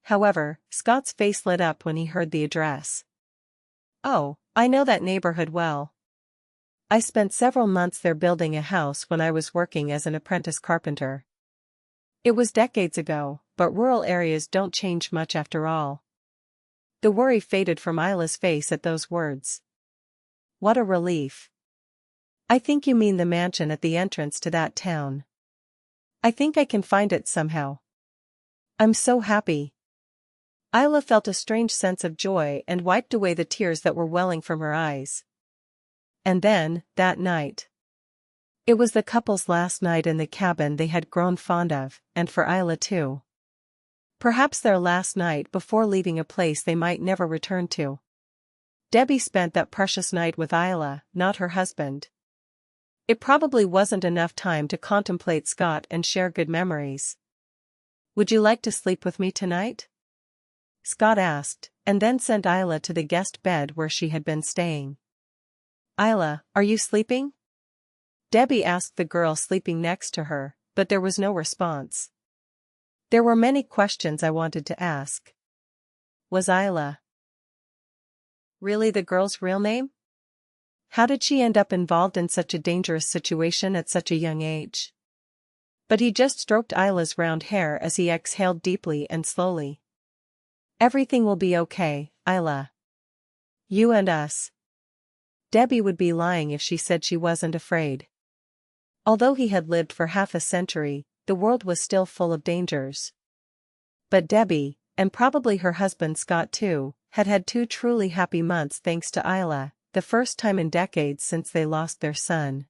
However, Scott's face lit up when he heard the address. "Oh, I know that neighborhood well. I spent several months there building a house when I was working as an apprentice carpenter. It was decades ago, but rural areas don't change much after all." The worry faded from Isla's face at those words. What a relief. "I think you mean the mansion at the entrance to that town. I think I can find it somehow. I'm so happy." Isla felt a strange sense of joy and wiped away the tears that were welling from her eyes. And then, that night. It was the couple's last night in the cabin they had grown fond of, and for Isla too. Perhaps their last night before leaving a place they might never return to. Debbie spent that precious night with Isla, not her husband. It probably wasn't enough time to contemplate Scott and share good memories. "Would you like to sleep with me tonight?" Scott asked, and then sent Isla to the guest bed where she had been staying. "Isla, are you sleeping?" Debbie asked the girl sleeping next to her, but there was no response. There were many questions I wanted to ask. Was Isla really the girl's real name? How did she end up involved in such a dangerous situation at such a young age? But he just stroked Isla's round hair as he exhaled deeply and slowly. "Everything will be okay, Isla. You and us." Debbie would be lying if she said she wasn't afraid. Although he had lived for half a century, the world was still full of dangers. But Debbie, and probably her husband Scott too, had had 2 truly happy months thanks to Isla, the first time in decades since they lost their son.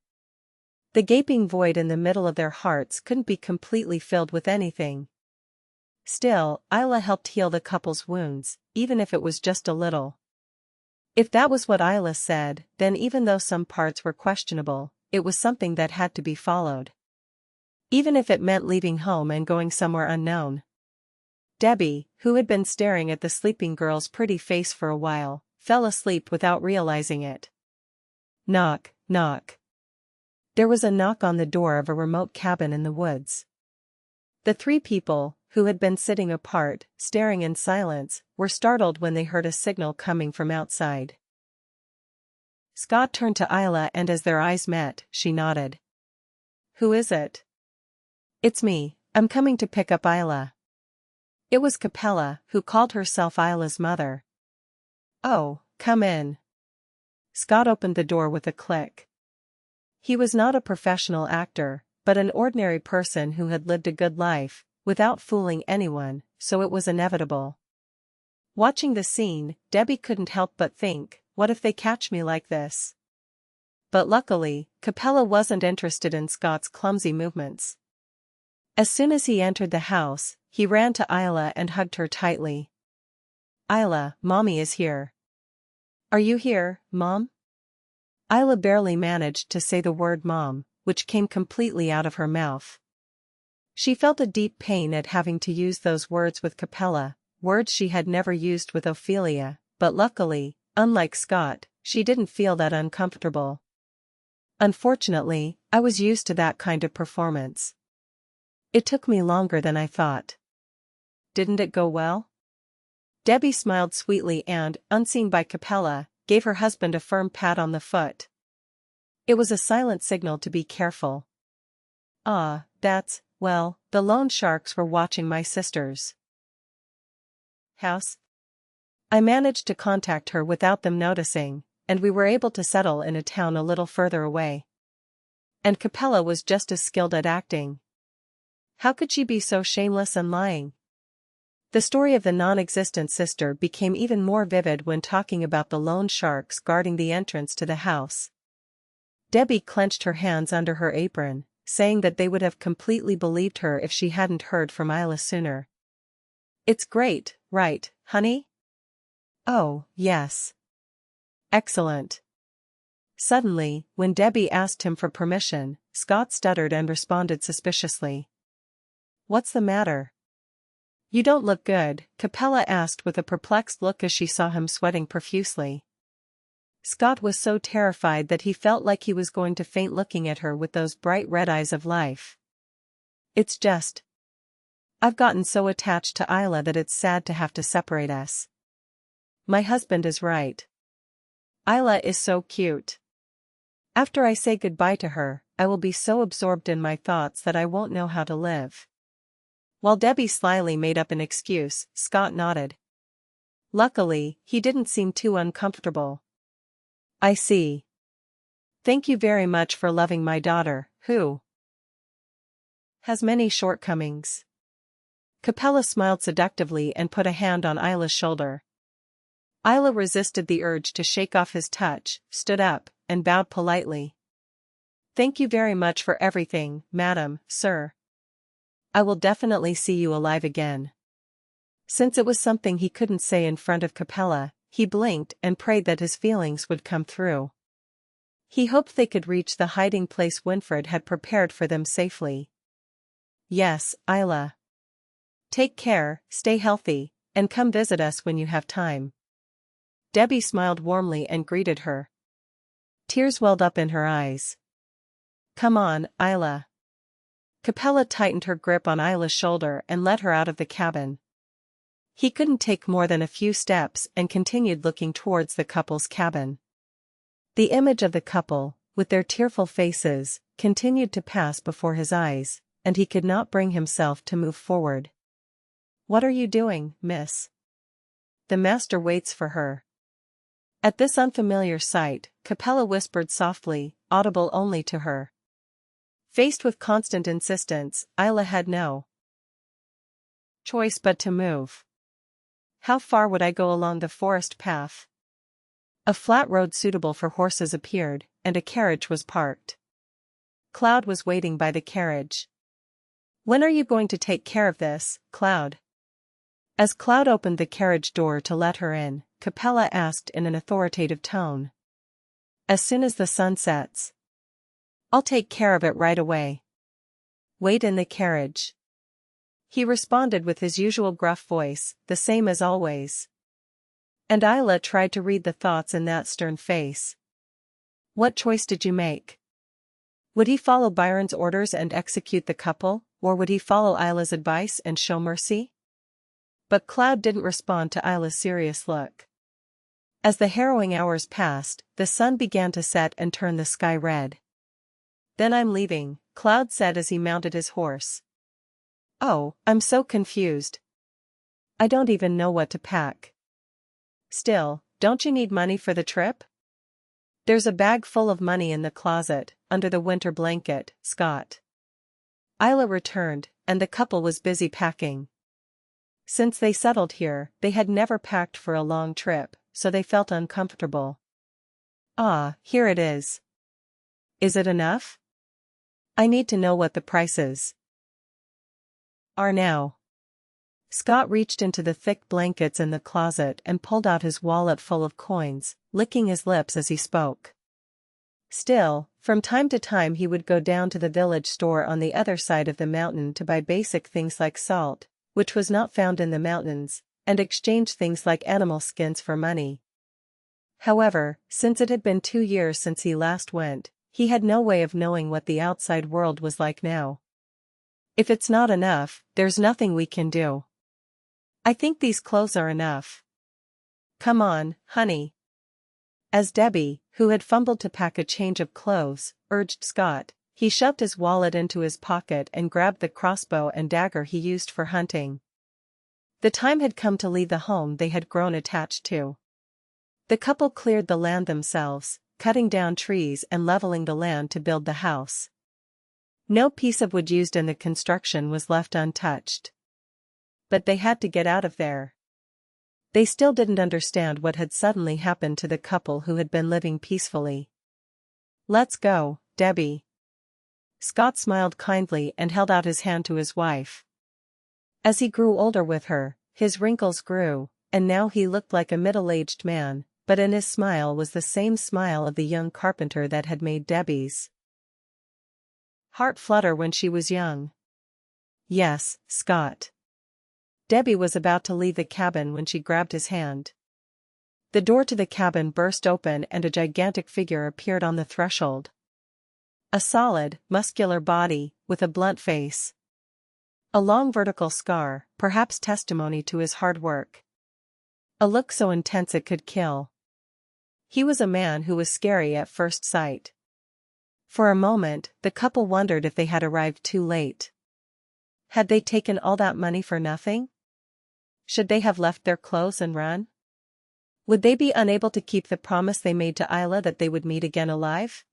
The gaping void in the middle of their hearts couldn't be completely filled with anything. Still, Isla helped heal the couple's wounds, even if it was just a little. If that was what Isla said, then even though some parts were questionable, it was something that had to be followed. Even if it meant leaving home and going somewhere unknown. Debbie, who had been staring at the sleeping girl's pretty face for a while, fell asleep without realizing it. Knock, knock. There was a knock on the door of a remote cabin in the woods. The 3 people, who had been sitting apart, staring in silence, were startled when they heard a signal coming from outside. Scott turned to Isla and as their eyes met, she nodded. "Who is it?" "It's me, I'm coming to pick up Isla." It was Capella, who called herself Isla's mother. "Oh, come in." Scott opened the door with a click. He was not a professional actor, but an ordinary person who had lived a good life, without fooling anyone, so it was inevitable. Watching the scene, Debbie couldn't help but think, what if they catch me like this? But luckily, Capella wasn't interested in Scott's clumsy movements. As soon as he entered the house, he ran to Isla and hugged her tightly. "Isla, Mommy is here." "Are you here, Mom?" Isla barely managed to say the word Mom, which came completely out of her mouth. She felt a deep pain at having to use those words with Capella, words she had never used with Ophelia, but luckily, unlike Scott, she didn't feel that uncomfortable. "Unfortunately, I was used to that kind of performance. It took me longer than I thought." "Didn't it go well?" Debbie smiled sweetly and, unseen by Capella, gave her husband a firm pat on the foot. It was a silent signal to be careful. "Ah, well, the loan sharks were watching my sister's house. I managed to contact her without them noticing, and we were able to settle in a town a little further away. And Capella was just as skilled at acting. How could she be so shameless and lying?" The story of the non-existent sister became even more vivid when talking about the loan sharks guarding the entrance to the house. Debbie clenched her hands under her apron, saying that they would have completely believed her if she hadn't heard from Isla sooner. "It's great, right, honey?" "Oh, yes. Excellent." Suddenly, when Debbie asked him for permission, Scott stuttered and responded suspiciously. "What's the matter?" "You don't look good," Capella asked with a perplexed look as she saw him sweating profusely. Scott was so terrified that he felt like he was going to faint looking at her with those bright red eyes of life. "It's just..." I've gotten so attached to Isla that it's sad to have to separate us. My husband is right. Isla is so cute. After I say goodbye to her, I will be so absorbed in my thoughts that I won't know how to live. While Debbie slyly made up an excuse, Scott nodded. Luckily, he didn't seem too uncomfortable. I see. Thank you very much for loving my daughter, who has many shortcomings. Capella smiled seductively and put a hand on Isla's shoulder. Isla resisted the urge to shake off his touch, stood up, and bowed politely. Thank you very much for everything, madam, sir. I will definitely see you alive again. Since it was something he couldn't say in front of Capella, he blinked and prayed that his feelings would come through. He hoped they could reach the hiding place Winfred had prepared for them safely. Yes, Isla. Take care, stay healthy, and come visit us when you have time. Debbie smiled warmly and greeted her. Tears welled up in her eyes. Come on, Isla. Capella tightened her grip on Isla's shoulder and led her out of the cabin. He couldn't take more than a few steps and continued looking towards the couple's cabin. The image of the couple, with their tearful faces, continued to pass before his eyes, and he could not bring himself to move forward. What are you doing, miss? The master waits for her. At this unfamiliar sight, Capella whispered softly, audible only to her. Faced with constant insistence, Isla had no choice but to move. How far would I go along the forest path? A flat road suitable for horses appeared, and a carriage was parked. Cloud was waiting by the carriage. When are you going to take care of this, Cloud? As Cloud opened the carriage door to let her in, Capella asked in an authoritative tone. As soon as the sun sets. I'll take care of it right away. Wait in the carriage. He responded with his usual gruff voice, the same as always. And Isla tried to read the thoughts in that stern face. What choice did you make? Would he follow Byron's orders and execute the couple, or would he follow Isla's advice and show mercy? But Cloud didn't respond to Isla's serious look. As the harrowing hours passed, the sun began to set and turn the sky red. Then I'm leaving, Cloud said as he mounted his horse. Oh, I'm so confused. I don't even know what to pack. Still, don't you need money for the trip? There's a bag full of money in the closet, under the winter blanket, Scott. Isla returned, and the couple was busy packing. Since they settled here, they had never packed for a long trip, so they felt uncomfortable. Ah, here it is. Is it enough? I need to know what the prices are now. Scott reached into the thick blankets in the closet and pulled out his wallet full of coins, licking his lips as he spoke. Still, from time to time he would go down to the village store on the other side of the mountain to buy basic things like salt, which was not found in the mountains, and exchange things like animal skins for money. However, since it had been 2 years since he last went, he had no way of knowing what the outside world was like now. If it's not enough, there's nothing we can do. I think these clothes are enough. Come on, honey. As Debbie, who had fumbled to pack a change of clothes, urged Scott, he shoved his wallet into his pocket and grabbed the crossbow and dagger he used for hunting. The time had come to leave the home they had grown attached to. The couple cleared the land themselves, cutting down trees and leveling the land to build the house. No piece of wood used in the construction was left untouched. But they had to get out of there. They still didn't understand what had suddenly happened to the couple who had been living peacefully. Let's go, Debbie. Scott smiled kindly and held out his hand to his wife. As he grew older with her, his wrinkles grew, and now he looked like a middle-aged man, but in his smile was the same smile of the young carpenter that had made Debbie's heart flutter when she was young. Yes, Scott. Debbie was about to leave the cabin when she grabbed his hand. The door to the cabin burst open and a gigantic figure appeared on the threshold. A solid, muscular body, with a blunt face. A long vertical scar, perhaps testimony to his hard work. A look so intense it could kill. He was a man who was scary at first sight. For a moment, the couple wondered if they had arrived too late. Had they taken all that money for nothing? Should they have left their clothes and run? Would they be unable to keep the promise they made to Isla that they would meet again alive?